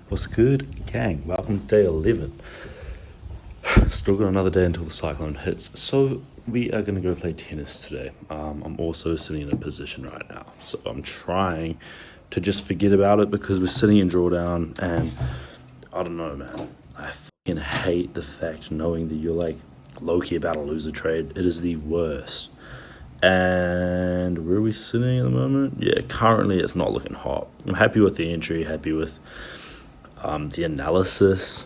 What's good, gang? Welcome to day 11. Still got another day until the cyclone hits. So we are going to go play tennis today. I'm also sitting in a position right now. So I'm trying to just forget about it because we're sitting in drawdown and I don't know, man. I fucking hate the fact knowing that you're like low-key about to lose a trade. It is the worst. And where are we sitting at the moment? Yeah, currently it's not looking hot. I'm happy with the entry, happy with the analysis.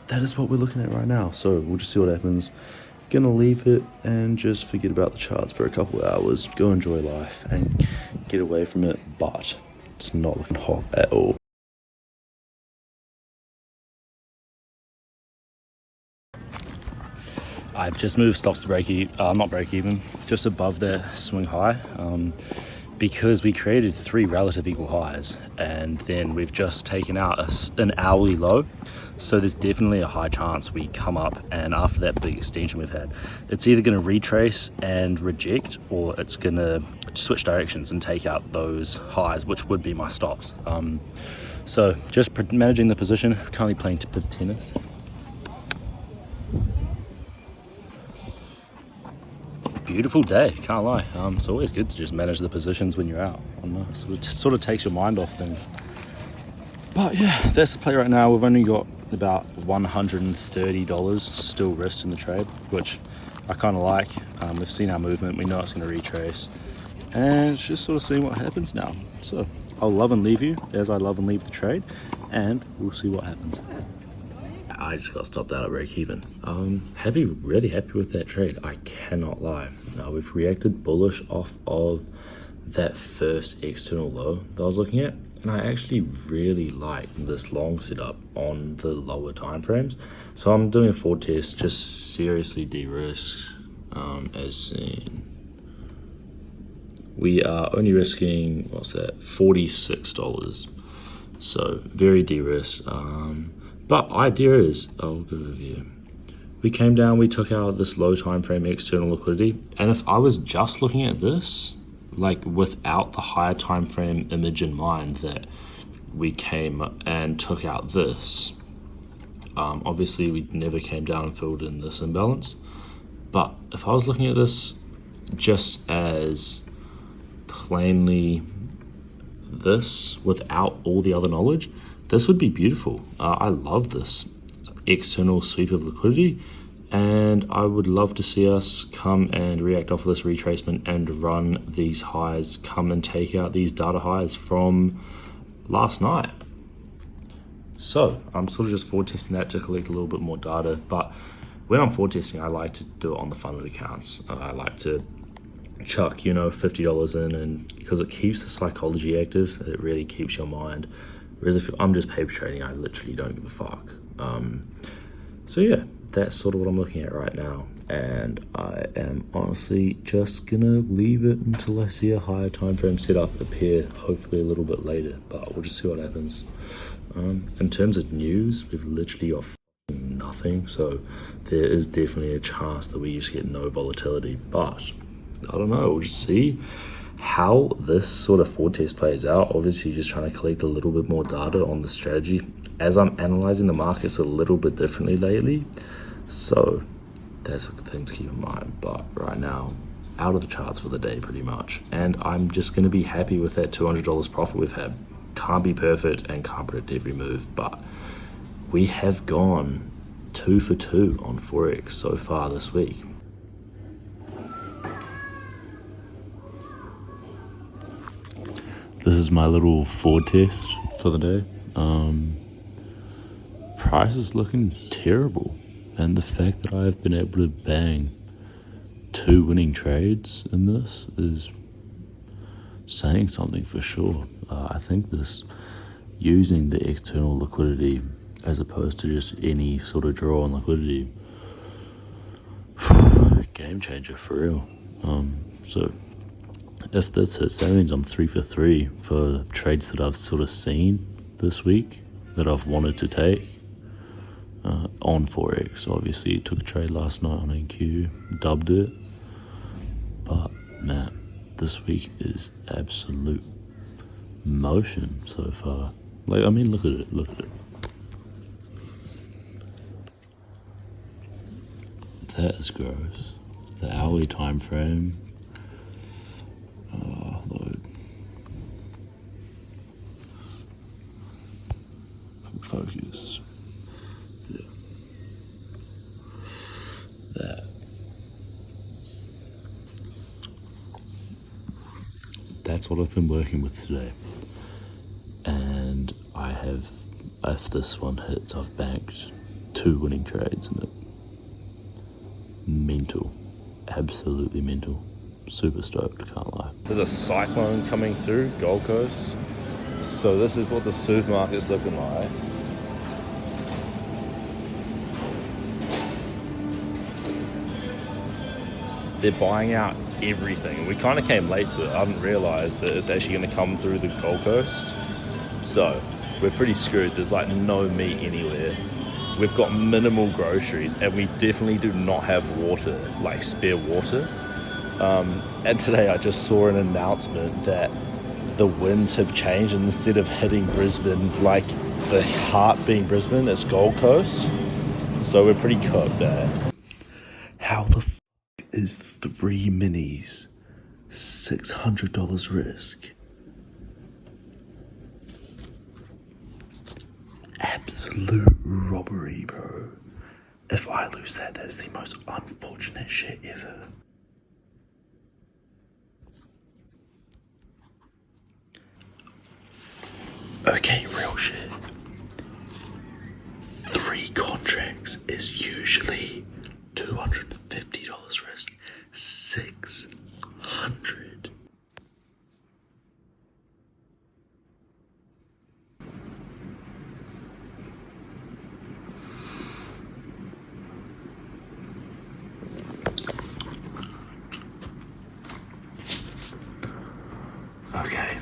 That is what we're looking at right now. So we'll just see what happens. Gonna leave it and just forget about the charts for a couple of hours. Go enjoy life and get away from it. But it's not looking hot at all. I've just moved stocks to not break even, just above the swing high, because we created 3 relative equal highs and then we've just taken out an hourly low. So there's definitely a high chance we come up, and after that big extension we've had, it's either going to retrace and reject, or it's going to switch directions and take out those highs, which would be my stops. So just managing the position, currently playing a bit of tennis. Beautiful day, can't lie. It's always good to just manage the positions when you're out. I don't know, so it sort of takes your mind off things. But yeah, that's the play right now. We've only got about $130 still risked in the trade, which I kind of like. We've seen our movement, we know it's going to retrace, and it's just sort of seeing what happens now. So I'll love and leave you as I love and leave the trade, and we'll see what happens. I just got stopped out at break even. Really happy with that trade. I cannot lie. We've reacted bullish off of that first external low that I was looking at, and I actually really like this long setup on the lower time frames. So I'm doing a forward test, just seriously de-risk, as seen. We are only risking, what's that, $46. So very de-risked. But idea is, I'll go over here. We came down, we took out this low time frame external liquidity, and if I was just looking at this, like without the higher time frame image in mind that we came and took out this, obviously we never came down and filled in this imbalance. But if I was looking at this just as plainly this without all the other knowledge, this would be beautiful. I love this external sweep of liquidity, and I would love to see us come and react off of this retracement and run these highs, come and take out these data highs from last night. So I'm sort of just forward testing that to collect a little bit more data, but when I'm forward testing, I like to do it on the funded accounts. I like to chuck, $50 in, and because it keeps the psychology active, it really keeps your mind. Whereas if I'm just paper trading, I literally don't give a fuck. So yeah, that's sort of what I'm looking at right now. And I am honestly just gonna leave it until I see a higher time frame setup appear, hopefully a little bit later, but we'll just see what happens. In terms of news, we've literally got nothing, so there is definitely a chance that we just get no volatility, but I don't know, we'll just see how this sort of forward test plays out. Obviously just trying to collect a little bit more data on the strategy as I'm analyzing the markets a little bit differently lately, so that's the thing to keep in mind. But right now, out of the charts for the day pretty much, and I'm just going to be happy with that $200 profit we've had. Can't be perfect and can't predict every move, but we have gone 2 for 2 on Forex so far this week. This is my little forward test for the day. Price is looking terrible, and the fact that I've been able to bang 2 winning trades in this is saying something for sure. I think this using the external liquidity as opposed to just any sort of draw on liquidity, game changer for real. So if this hits, that means I'm 3 for 3 for trades that I've sort of seen this week that I've wanted to take on Forex. Obviously, took a trade last night on NQ, dubbed it. But man, this week is absolute motion so far. Like, I mean, look at it, look at it. That is gross. The hourly time frame. Load. Focus. There. That. That's what I've been working with today. And I have, if this one hits, I've banked 2 winning trades in it. Mental. Absolutely mental. Super stoked, can't lie. There's a cyclone coming through Gold Coast. So this is what the supermarket's looking like. They're buying out everything. We kind of came late to it. I didn't realise that it's actually going to come through the Gold Coast. So we're pretty screwed. There's like no meat anywhere. We've got minimal groceries, and we definitely do not have water, like spare water. And today I just saw an announcement that the winds have changed, and instead of hitting Brisbane, like the heart being Brisbane, it's Gold Coast. So we're pretty cooked there. How the f*** is 3 minis $600 risk? Absolute robbery, bro. If I lose that, that's the most unfortunate shit ever. Okay, real shit. 3 contracts is usually $250 risk. 600. Okay.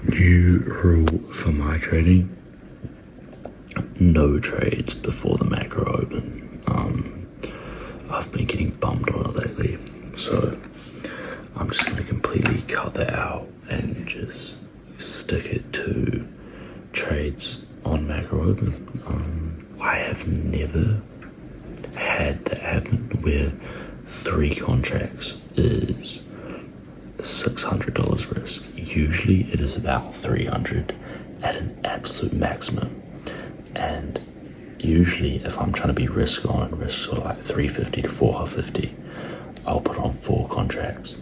New rule for my trading: no trades before the macro open. I've been getting bummed on it lately, so I'm just going to completely cut that out and just stick it to trades on macro open. I have never had that happen where 3 contracts is $600 risk. Usually it is about 300 at an absolute maximum, and usually if I'm trying to be risk on and risk sort of like 350 to 450, I'll put on 4 contracts.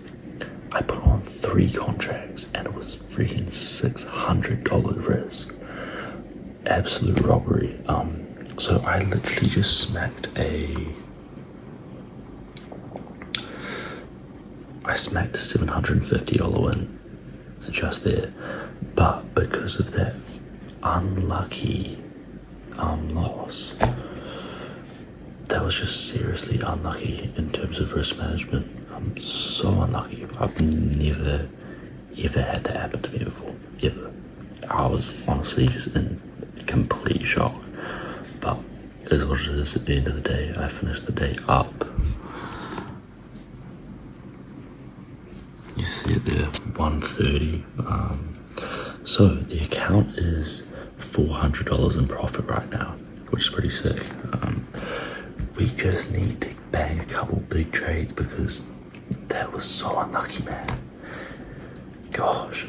I put on 3 contracts and it was freaking $600 risk. Absolute robbery. So I literally just smacked a $750 win just there, but because of that unlucky loss, that was just seriously unlucky in terms of risk management. I'm so unlucky. I've never ever had that happen to me before, ever. I was honestly just in complete shock, but it is what it is. At the end of the day, I finished the day up. You see it there, 130. So the account is $400 in profit right now, which is pretty sick. We just need to bang a couple big trades because that was so unlucky, man. Gosh,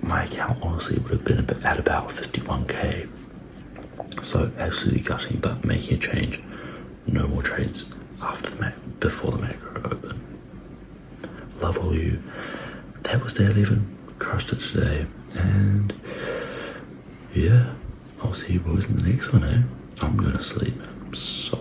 my account honestly would have been at about 51k. So absolutely gutting, but making a change. No more trades after before the macro open. Love all you. That was day 11. Crushed it today. And yeah, I'll see you boys in the next one, eh? I'm gonna sleep, man. I'm so